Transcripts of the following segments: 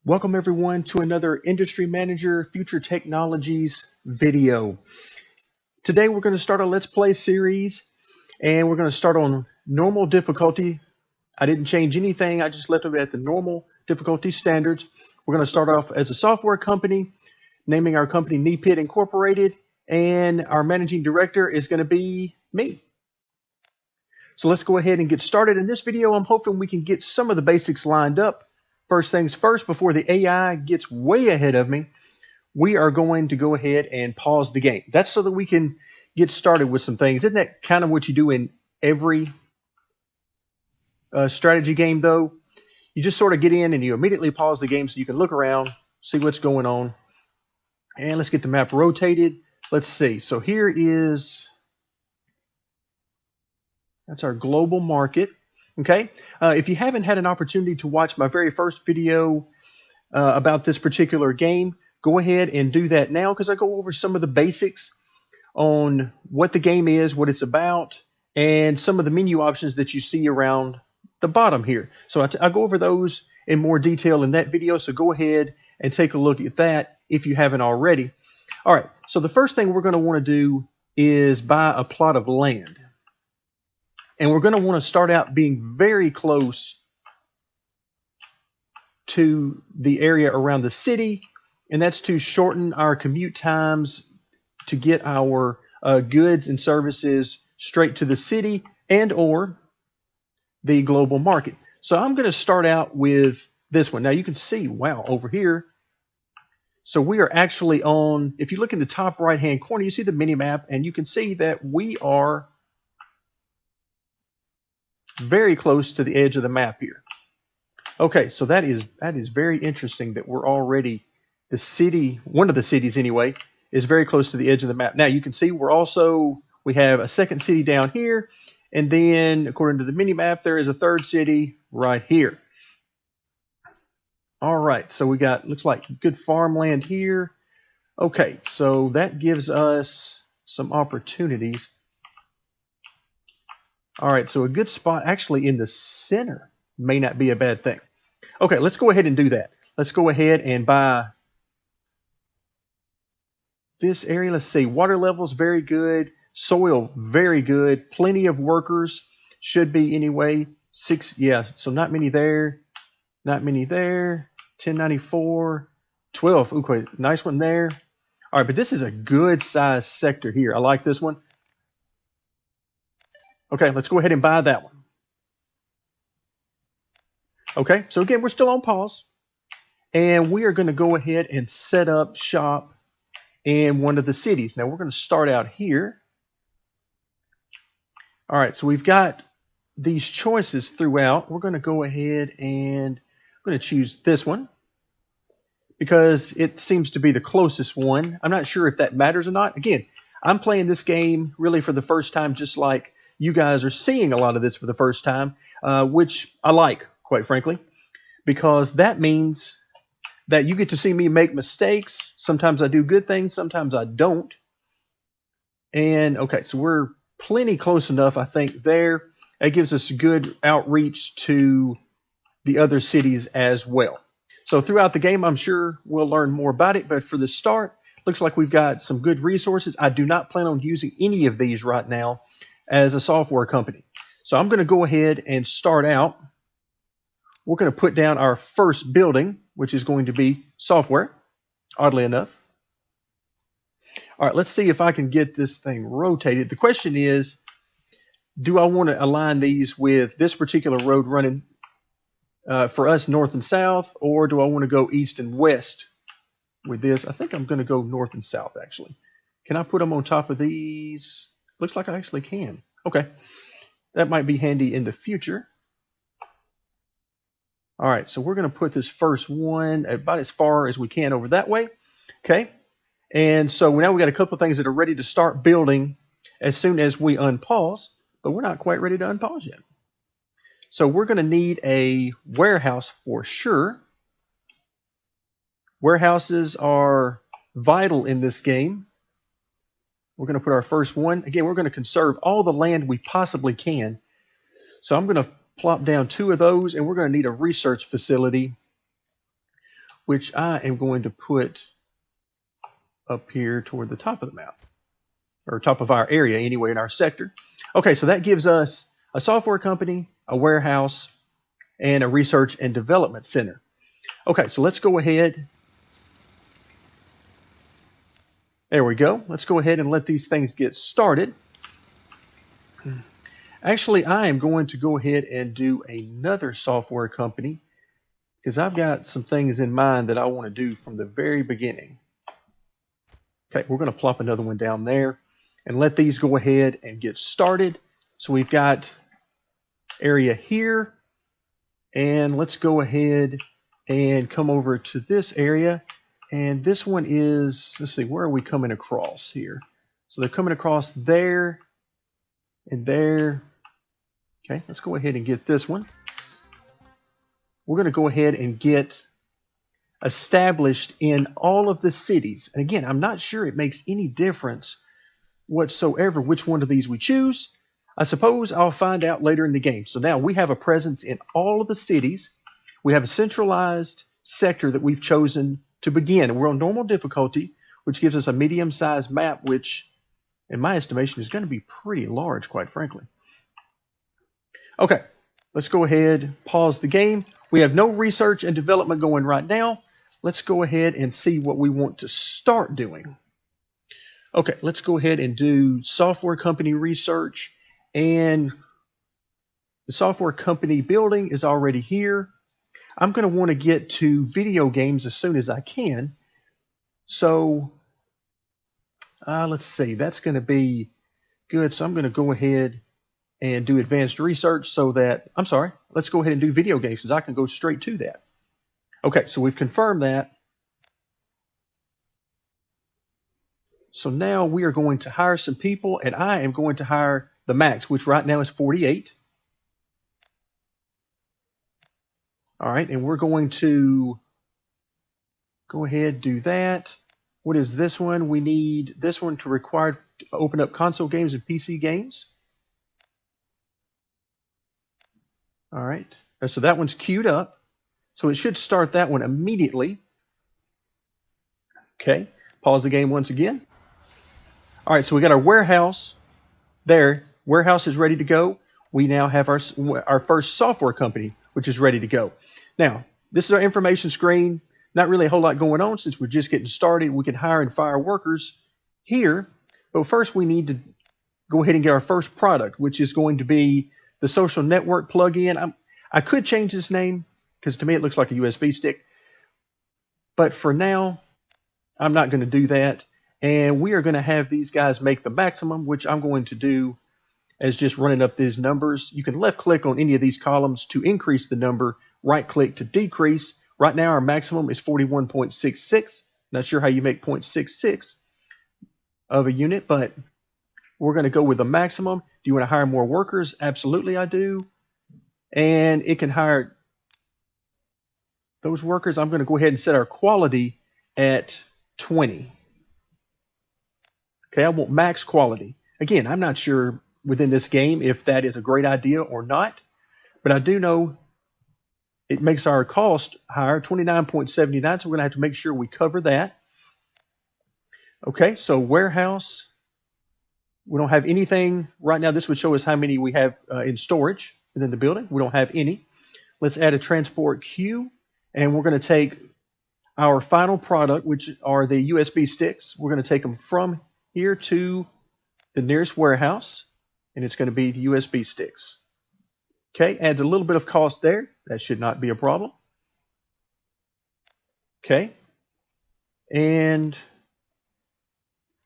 Welcome everyone to another Industry Manager Future Technologies video. Today we're going to start a Let's Play series and we're going to start on normal difficulty. I didn't change anything, I just left it at the normal difficulty standards. We're going to start off as a software company, naming our company NEPIT Incorporated, and our managing director is going to be me. So let's go ahead and get started. In this video, I'm hoping we can get some of the basics lined up. First things first, before the AI gets way ahead of me, we are going to go ahead and pause the game. That's so that we can get started with some things. Isn't that kind of what you do in every strategy game, though? You just sort of get in and you immediately pause the game so you can look around, see what's going on. And let's get the map rotated. Let's see. So here is, that's our global market. Okay. If you haven't had an opportunity to watch my very first video about this particular game, go ahead and do that now, because I go over some of the basics on what the game is, what it's about, and some of the menu options that you see around the bottom here. So I go over those in more detail in that video, so go ahead and take a look at that if you haven't already. All right, so the first thing we're going to want to do is buy a plot of land. And we're going to want to start out being very close to the area around the city, and that's to shorten our commute times to get our goods and services straight to the city and or the global market. So I'm going to start out with this one. Now you can see, wow, over here. So we are actually on, if you look in the top right hand corner, you see the mini map, and you can see that we are very close to the edge of the map here. Okay, so that is very interesting that we're already, the city, one of the cities anyway, is very close to the edge of the map. Now you can see we have a second city down here, and then according to the mini map, there is a third city right here. All right, so we got, looks like good farmland here. Okay, so that gives us some opportunities. All right, so a good spot actually in the center may not be a bad thing. Okay, let's go ahead and do that. Let's go ahead and buy this area. Let's see, water levels very good, soil very good, plenty of workers, should be anyway. 6, yeah, so not many there, not many there. 1094, 12. Okay, nice one there. All right, but this is a good size sector here. I like this one. Okay, let's go ahead and buy that one. Okay, so again, we're still on pause, and we are going to go ahead and set up shop in one of the cities. Now we're going to start out here. All right, so we've got these choices throughout. We're going to go ahead and I'm going to choose this one because it seems to be the closest one. I'm not sure if that matters or not. Again, I'm playing this game really for the first time, just like you guys are seeing a lot of this for the first time, which I like, quite frankly, because that means that you get to see me make mistakes. Sometimes I do good things, sometimes I don't. And okay, so we're plenty close enough, I think, there. That gives us good outreach to the other cities as well. So throughout the game, I'm sure we'll learn more about it. But for the start, looks like we've got some good resources. I do not plan on using any of these right now as a software company. So I'm going to go ahead and start out. We're going to put down our first building, which is going to be software, oddly enough. All right, let's see if I can get this thing rotated. The question is, do I want to align these with this particular road running for us north and south, or do I want to go east and west with this? I think I'm going to go north and south, actually. Can I put them on top of these? Looks like I actually can. Okay, that might be handy in the future. All right, so we're going to put this first one about as far as we can over that way. Okay, and so now we got a couple of things that are ready to start building as soon as we unpause, but we're not quite ready to unpause yet. So we're going to need a warehouse for sure. Warehouses are vital in this game. We're going to put our first one. Again, we're going to conserve all the land we possibly can. So I'm going to plop down 2 of those, and we're going to need a research facility which I am going to put up here toward the top of the map, or top of our area anyway, in our sector. Okay, so that gives us a software company, a warehouse, and a research and development center. Okay, so let's go ahead. There we go. Let's go ahead and let these things get started. Actually, I am going to go ahead and do another software company because I've got some things in mind that I want to do from the very beginning. Okay, we're going to plop another one down there and let these go ahead and get started. So we've got area here, and let's go ahead and come over to this area. And this one is, let's see, where are we coming across here? So they're coming across there and there. Okay, let's go ahead and get this one. We're going to go ahead and get established in all of the cities. And again, I'm not sure it makes any difference whatsoever which one of these we choose. I suppose I'll find out later in the game. So now we have a presence in all of the cities. We have a centralized sector that we've chosen to begin. And we're on normal difficulty, which gives us a medium-sized map, which in my estimation is going to be pretty large, quite frankly. Okay, let's go ahead, pause the game. We have no research and development going right now. Let's go ahead and see what we want to start doing. Okay, let's go ahead and do software company research. And the software company building is already here. I'm going to want to get to video games as soon as I can. So let's see, that's going to be good. So I'm going to go ahead and do advanced research so that, I'm sorry, let's go ahead and do video games because I can go straight to that. Okay, so we've confirmed that. So now we are going to hire some people, and I am going to hire the max, which right now is 48. All right, and we're going to go ahead, do that. What is this one? We need this one to require to open up console games and PC games. All right, so that one's queued up. So it should start that one immediately. Okay, pause the game once again. All right, so we got our warehouse there. Warehouse is ready to go. We now have our first software company, which is ready to go. Now, this is our information screen. Not really a whole lot going on since we're just getting started. We can hire and fire workers here. But first, we need to go ahead and get our first product, which is going to be the social network plugin. I could change this name because to me it looks like a USB stick. But for now, I'm not going to do that. And we are going to have these guys make the maximum, which I'm going to do as just running up these numbers. You can left click on any of these columns to increase the number, right click to decrease. Right now our maximum is 41.66. Not sure how you make 0.66 of a unit, but we're going to go with the maximum. Do you want to hire more workers? Absolutely I do. And it can hire those workers. I'm going to go ahead and set our quality at 20. Okay, I want max quality. Again, I'm not sure within this game if that is a great idea or not, but I do know it makes our cost higher, 29.79, so we're going to have to make sure we cover that. Okay, so warehouse, we don't have anything right now. This would show us how many we have in storage within the building. We don't have any. Let's add a transport queue, and we're going to take our final product, which are the USB sticks. We're going to take them from here to the nearest warehouse, and it's going to be the USB sticks. Okay, adds a little bit of cost there. That should not be a problem. Okay, and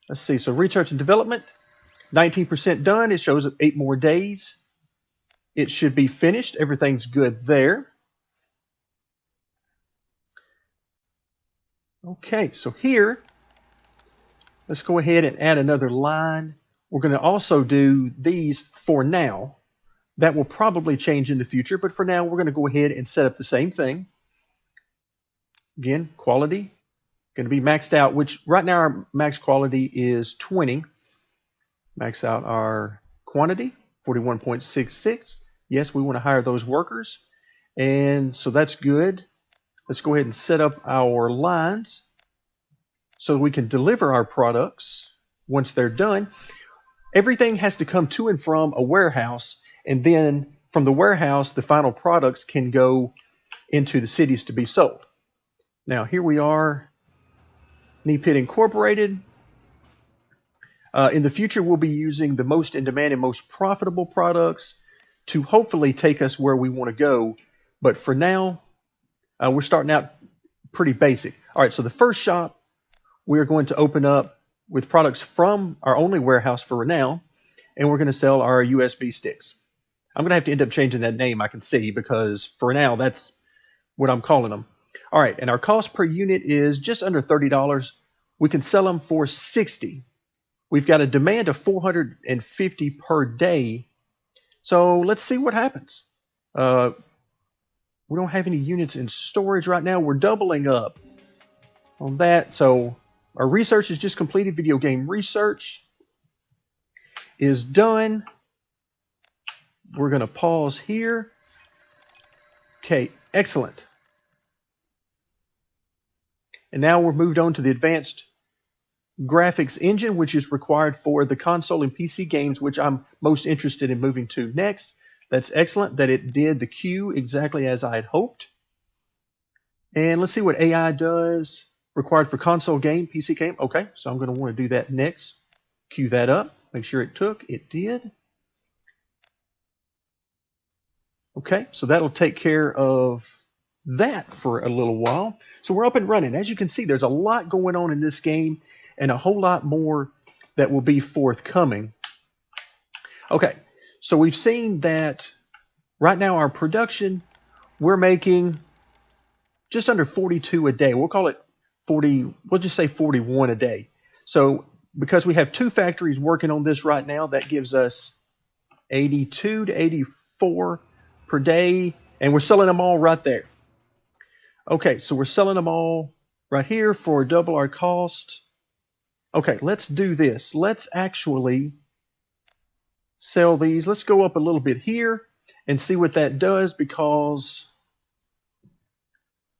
let's see. So research and development, 19% done. It shows up 8 more days. It should be finished. Everything's good there. Okay, so here, let's go ahead and add another line. We're going to also do these for now. That will probably change in the future, but for now, we're going to go ahead and set up the same thing. Again, quality, going to be maxed out, which right now our max quality is 20. Max out our quantity, 41.66. Yes, we want to hire those workers, and so that's good. Let's go ahead and set up our lines so we can deliver our products once they're done. Everything has to come to and from a warehouse, and then from the warehouse, the final products can go into the cities to be sold. Now, here we are, Pit Incorporated. In the future, we'll be using the most in demand and most profitable products to hopefully take us where we want to go. But for now, we're starting out pretty basic. All right, so the first shop we're going to open up with products from our only warehouse for now, and we're going to sell our USB sticks. I'm going to have to end up changing that name, I can see, because for now, that's what I'm calling them. All right, and our cost per unit is just under $30. We can sell them for $60. We've got a demand of 450 per day. So let's see what happens. We don't have any units in storage right now. We're doubling up on that. So our research is just completed. Video game research is done. We're going to pause here. Okay, excellent. And now we're moved on to the advanced graphics engine, which is required for the console and PC games, which I'm most interested in moving to next. That's excellent that it did the queue exactly as I had hoped. And let's see what AI does. Required for console game, PC game. Okay, so I'm going to want to do that next. Queue that up. Make sure it took. It did. Okay, so that'll take care of that for a little while. So we're up and running. As you can see, there's a lot going on in this game and a whole lot more that will be forthcoming. Okay, so we've seen that right now our production, we're making just under 42 a day. We'll call it 40, we'll just say 41 a day. So because we have two factories working on this right now, that gives us 82 to 84 per day, and we're selling them all right there. Okay, so we're selling them all right here for double our cost. Okay, let's do this. Let's actually sell these. Let's go up a little bit here and see what that does, because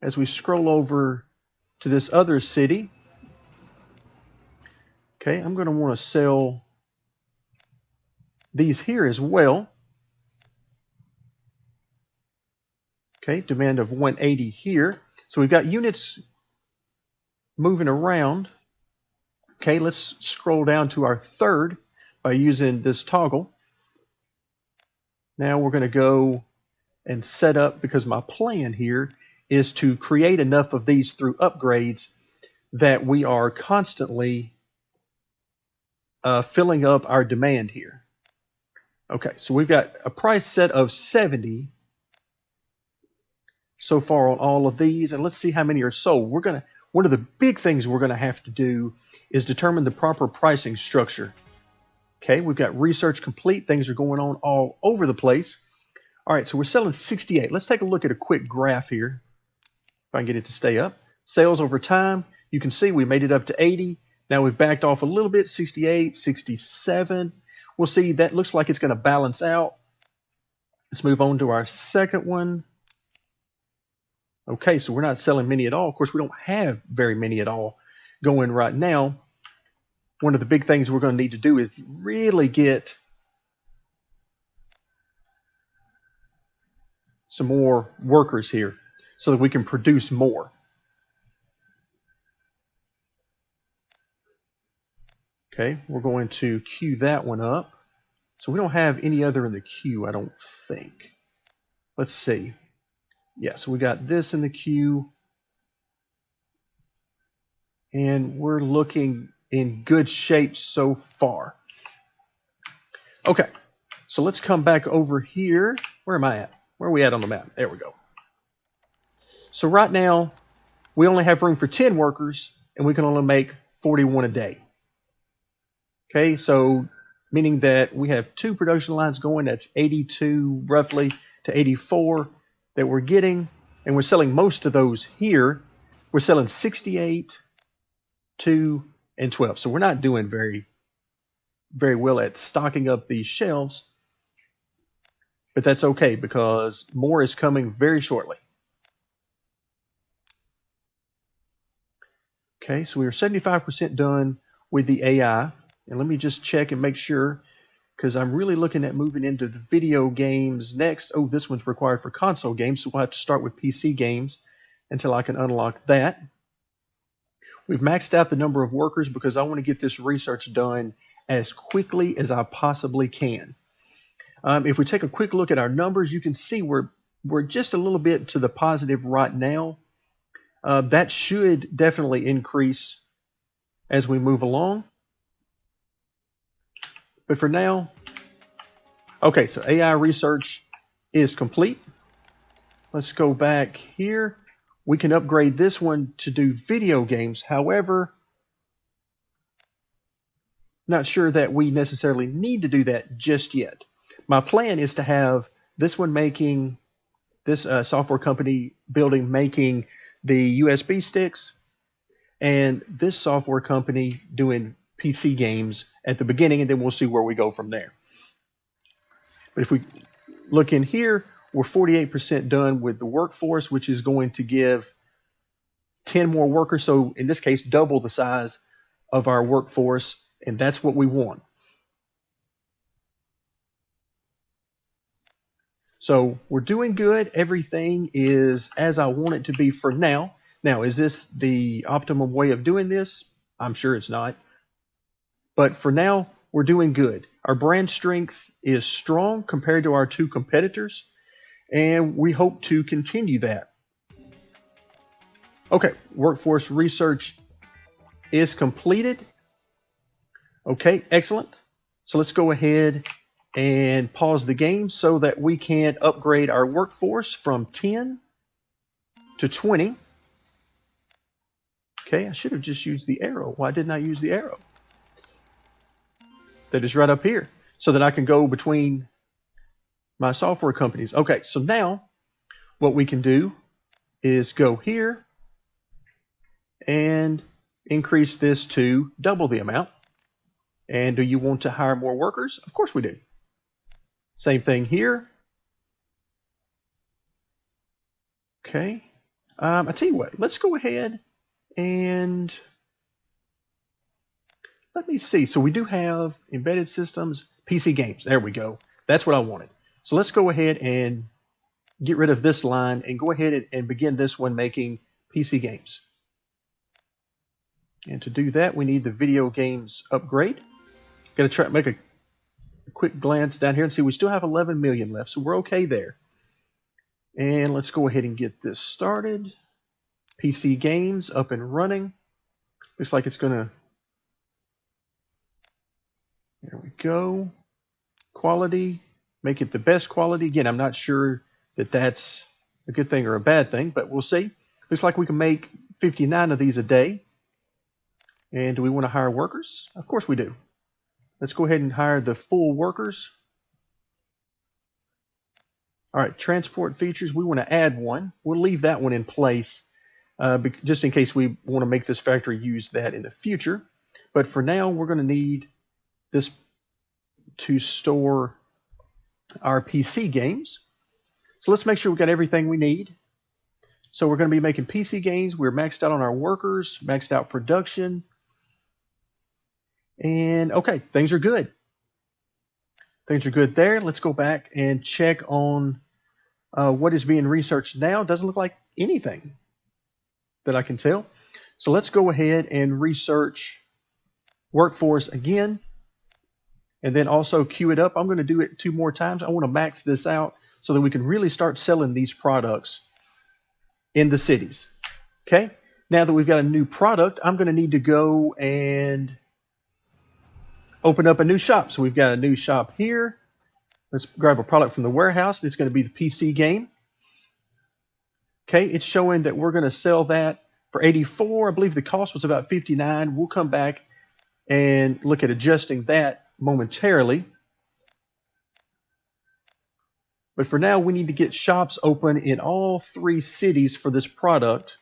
as we scroll over to this other city, okay, I'm going to want to sell these here as well. Okay, demand of 180 here. So we've got units moving around. Okay, let's scroll down to our third by using this toggle. Now we're going to go and set up, because my plan here is to create enough of these through upgrades that we are constantly filling up our demand here. Okay, so we've got a price set of 70 so far on all of these, and let's see how many are sold. One of the big things we're going to have to do is determine the proper pricing structure. Okay, we've got research complete. Things are going on all over the place. All right, so we're selling 68. Let's take a look at a quick graph here, if I can get it to stay up. Sales over time, you can see we made it up to 80. Now we've backed off a little bit, 68, 67. We'll see that looks like it's going to balance out. Let's move on to our second one. Okay, so we're not selling many at all. Of course, we don't have very many at all going right now. One of the big things we're going to need to do is really get some more workers here so that we can produce more. Okay, we're going to queue that one up. So we don't have any other in the queue, I don't think. Let's see. Yeah, so we got this in the queue. And we're looking in good shape so far. Okay, so let's come back over here. Where am I at? Where are we at on the map? There we go. So right now, we only have room for 10 workers, and we can only make 41 a day. Okay, so meaning that we have 2 production lines going. That's 82 roughly to 84 that we're getting, and we're selling most of those here. We're selling 68, 2, and 12. So we're not doing very well at stocking up these shelves, but that's okay because more is coming very shortly. Okay, so we are 75% done with the AI. And let me just check and make sure, because I'm really looking at moving into the video games next. Oh, this one's required for console games, so we'll have to start with PC games until I can unlock that. We've maxed out the number of workers because I want to get this research done as quickly as I possibly can. If we take a quick look at our numbers, you can see we're just a little bit to the positive right now. That should definitely increase as we move along. But for now, okay, so AI research is complete. Let's go back here. We can upgrade this one to do video games. However, not sure that we necessarily need to do that just yet. My plan is to have this one making, this software company building making the USB sticks, and this software company doing PC games at the beginning, and then we'll see where we go from there. But if we look in here, we're 48% done with the workforce, which is going to give 10 more workers. So in this case, double the size of our workforce, and that's what we want. So we're doing good. Everything is as I want it to be for now. Now, is this the optimum way of doing this? I'm sure it's not. But for now, we're doing good. Our brand strength is strong compared to our two competitors, and we hope to continue that. Okay, workforce research is completed. Okay, excellent. So let's go ahead and pause the game so that we can upgrade our workforce from 10 to 20. Okay, I should have just used the arrow. Why didn't I use the arrow? That is right up here so that I can go between my software companies. Okay, so now what we can do is go here and increase this to double the amount. And do you want to hire more workers? Of course we do. Same thing here. Okay. I tell you what, let's go ahead and let me see. So we do have embedded systems, PC games. There we go. That's what I wanted. So let's go ahead and get rid of this line and go ahead and begin this one making PC games. And to do that, we need the video games upgrade. Going to try to make a quick glance down here and see we still have 11 million left, so we're okay there. And let's go ahead and get this started. PC games up and running. Looks like it's going to, there we go. Quality, make it the best quality. Again, I'm not sure that that's a good thing or a bad thing, but we'll see. Looks like we can make 59 of these a day. And do we want to hire workers? Of course we do. Let's go ahead and hire the full workers. All right, transport features, we want to add one. We'll leave that one in place just in case we want to make this factory use that in the future. But for now, we're going to need this to store our PC games. So let's make sure we've got everything we need. So we're going to be making PC games. We're maxed out on our workers, maxed out production. And okay, things are good. Things are good there. Let's go back and check on what is being researched now. Doesn't look like anything that I can tell. So let's go ahead and research workforce again, and then also queue it up. I'm going to do it 2 more times. I want to max this out so that we can really start selling these products in the cities. Okay, now that we've got a new product, I'm going to need to go and open up a new shop. So we've got a new shop here. Let's grab a product from the warehouse. It's going to be the PC game. Okay, it's showing that we're going to sell that for 84. I believe the cost was about 59. We'll come back and look at adjusting that momentarily. But for now, we need to get shops open in all 3 cities for this product.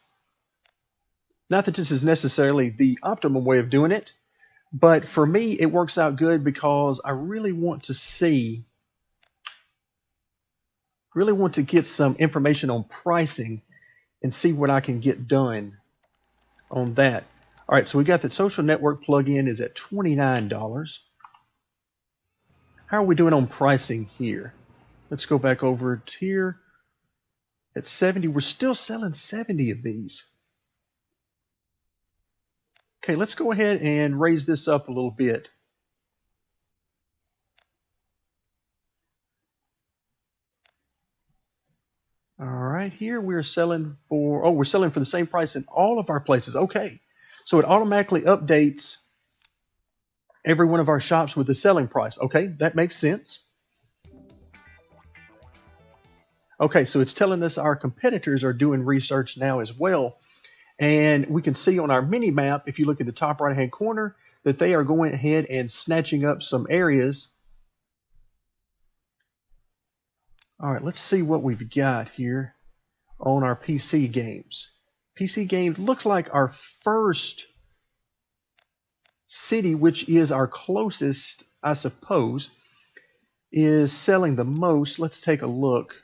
Not that this is necessarily the optimum way of doing it, but for me, it works out good because I really want to get some information on pricing and see what I can get done on that. All right, so we got that social network plugin is at $29. How are we doing on pricing here? Let's go back over to here at 70. We're still selling 70 of these. Okay, let's go ahead and raise this up a little bit. All right, here we're selling for, we're selling for the same price in all of our places. Okay, so it automatically updates every one of our shops with the selling price. Okay, that makes sense. Okay, so it's telling us our competitors are doing research now as well. And we can see on our mini map, if you look at the top right hand corner, that they are going ahead and snatching up some areas. All right, let's see what we've got here on our PC games. PC games looks like our first city, which is our closest, I suppose, is selling the most. Let's take a look.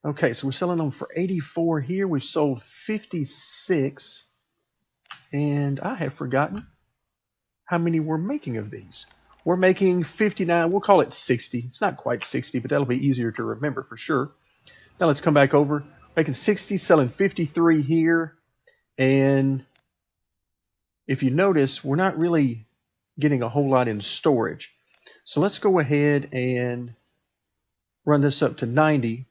Okay, so we're selling them for 84 here. We've sold 56, and I have forgotten how many we're making of these. We're making 59. We'll call it 60. It's not quite 60, but that'll be easier to remember for sure. Now let's come back over. Making 60, selling 53 here. And if you notice, we're not really getting a whole lot in storage. So let's go ahead and run this up to 90.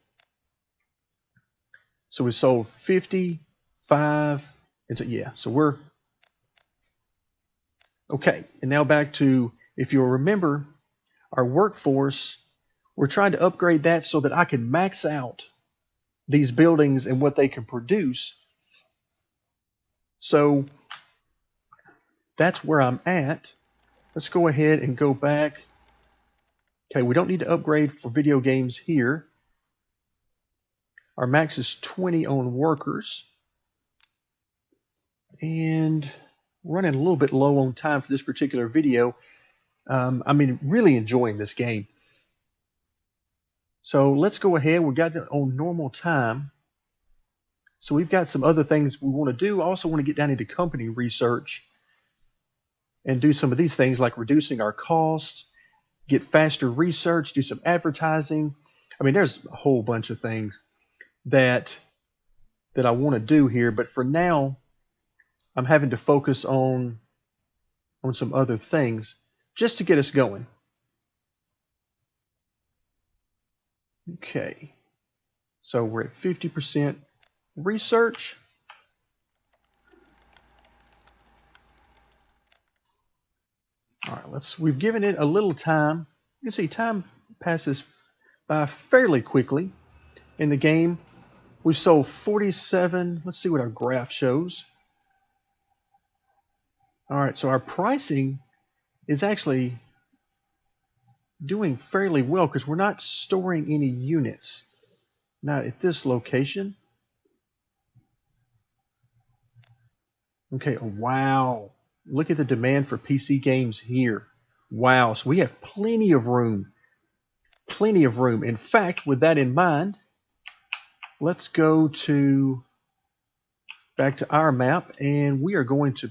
So we sold 55. And so, yeah, so we're okay. And now back to, if you'll remember, our workforce, we're trying to upgrade that so that I can max out these buildings and what they can produce. So that's where I'm at. Let's go ahead and go back. Okay, we don't need to upgrade for video games here. Our max is 20 on workers. And running a little bit low on time for this particular video. I mean, really enjoying this game. So let's go ahead. We got it on normal time. So we've got some other things we want to do. I also want to get down into company research and do some of these things like reducing our costs, get faster research, do some advertising. I mean, there's a whole bunch of things that I want to do here. But for now, I'm having to focus on some other things just to get us going. Okay, so we're at 50% research. All right, we've given it a little time. You can see time passes by fairly quickly in the game. We've sold 47. Let's see what our graph shows. All right, so our pricing is actually doing fairly well because we're not storing any units. Not at this location. Okay, wow. Look at the demand for PC games here. Wow, so we have plenty of room. Plenty of room. In fact, with that in mind, let's go back to our map, and we are going to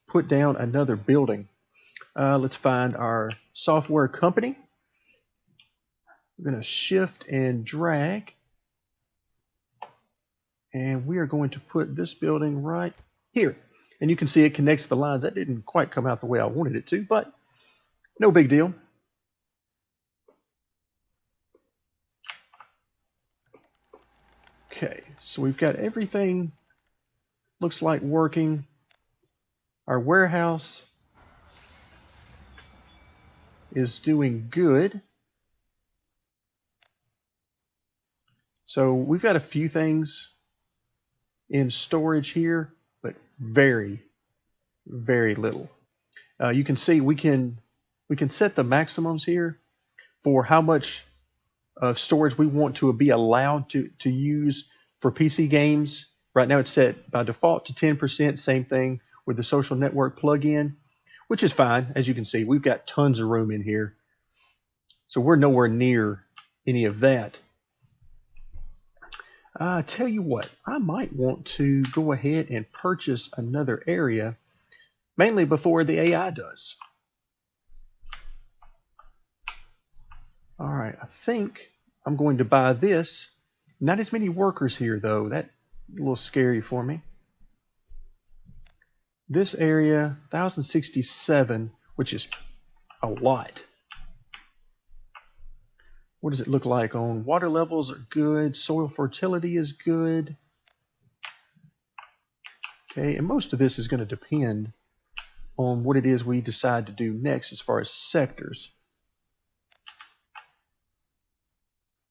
put down another building. Let's find our software company. We're going to shift and drag, and we are going to put this building right here. And you can see it connects the lines. That didn't quite come out the way I wanted it to, but no big deal. Okay, so we've got everything looks like working. Our warehouse is doing good. So we've got a few things in storage here, but very, very little. You can see we can set the maximums here for how much of storage we want to be allowed to use for PC games. Right now it's set by default to 10%, same thing with the social network plugin, which is fine. As you can see, we've got tons of room in here. So we're nowhere near any of that. Tell you what, I might want to go ahead and purchase another area, mainly before the AI does. All right, I think I'm going to buy this. Not as many workers here, though. That's a little scary for me. This area, 1,067, which is a lot. What does it look like on water levels are good, soil fertility is good. Okay, and most of this is going to depend on what it is we decide to do next as far as sectors.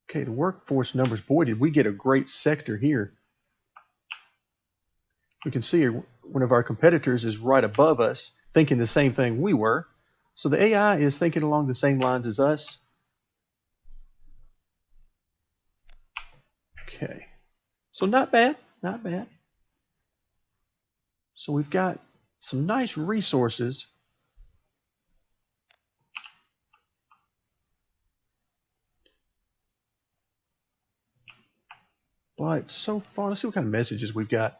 Okay, the workforce numbers, boy, did we get a great sector here. We can see one of our competitors is right above us, thinking the same thing we were. So the AI is thinking along the same lines as us. Okay, so not bad, not bad. So we've got some nice resources. But so far, let's see what kind of messages we've got.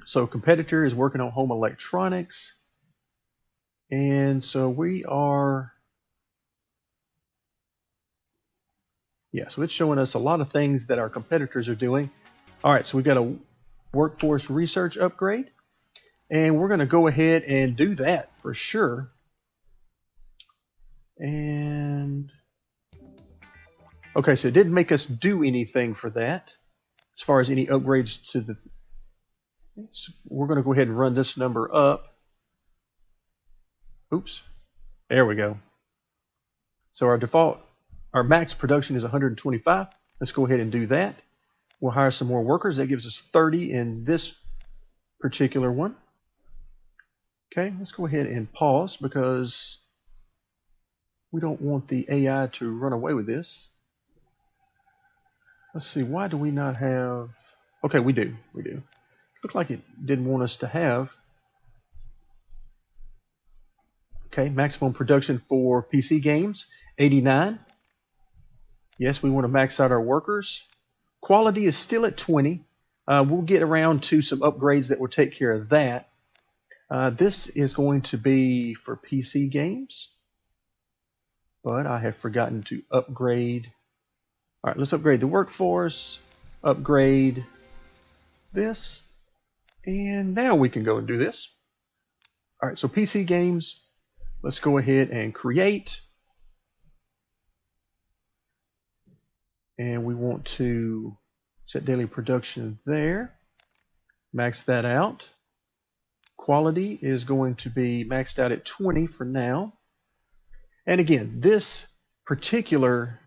So competitor is working on home electronics. And so we are, yeah, so it's showing us a lot of things that our competitors are doing. All right, so we've got a workforce research upgrade. And we're going to go ahead and do that for sure. And okay, so it didn't make us do anything for that as far as any upgrades to the. So we're going to go ahead and run this number up. Oops, there we go. So our max production is 125. Let's go ahead and do that. We'll hire some more workers. That gives us 30 in this particular one. Okay, let's go ahead and pause because we don't want the AI to run away with this. Let's see, why do we not have... Okay, we do. Looked like it didn't want us to have. Okay, maximum production for PC games, 89. Yes, we want to max out our workers. Quality is still at 20. We'll get around to some upgrades that will take care of that. This is going to be for PC games, but I have forgotten to upgrade. All right, let's upgrade the workforce, upgrade this, and now we can go and do this. All right, so PC games, let's go ahead and create. And we want to set daily production there. Max that out. Quality is going to be maxed out at 20 for now. And again, this particular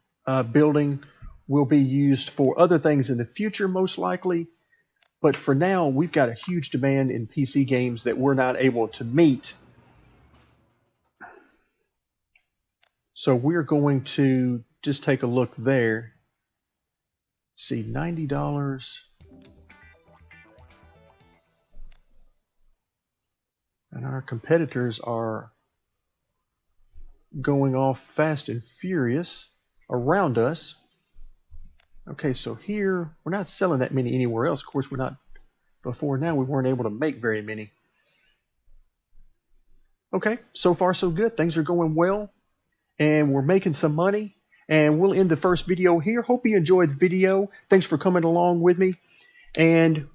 building will be used for other things in the future, most likely. But for now, we've got a huge demand in PC games that we're not able to meet. So we're going to just take a look there. See, $90. And our competitors are going off fast and furious around us. Okay, so here, we're not selling that many anywhere else. Of course, we're not, before now, we weren't able to make very many. Okay, so far so good. Things are going well, and we're making some money. And we'll end the first video here. Hope you enjoyed the video. Thanks for coming along with me. And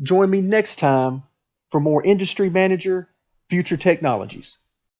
join me next time for more Industry Manager Future Technologies.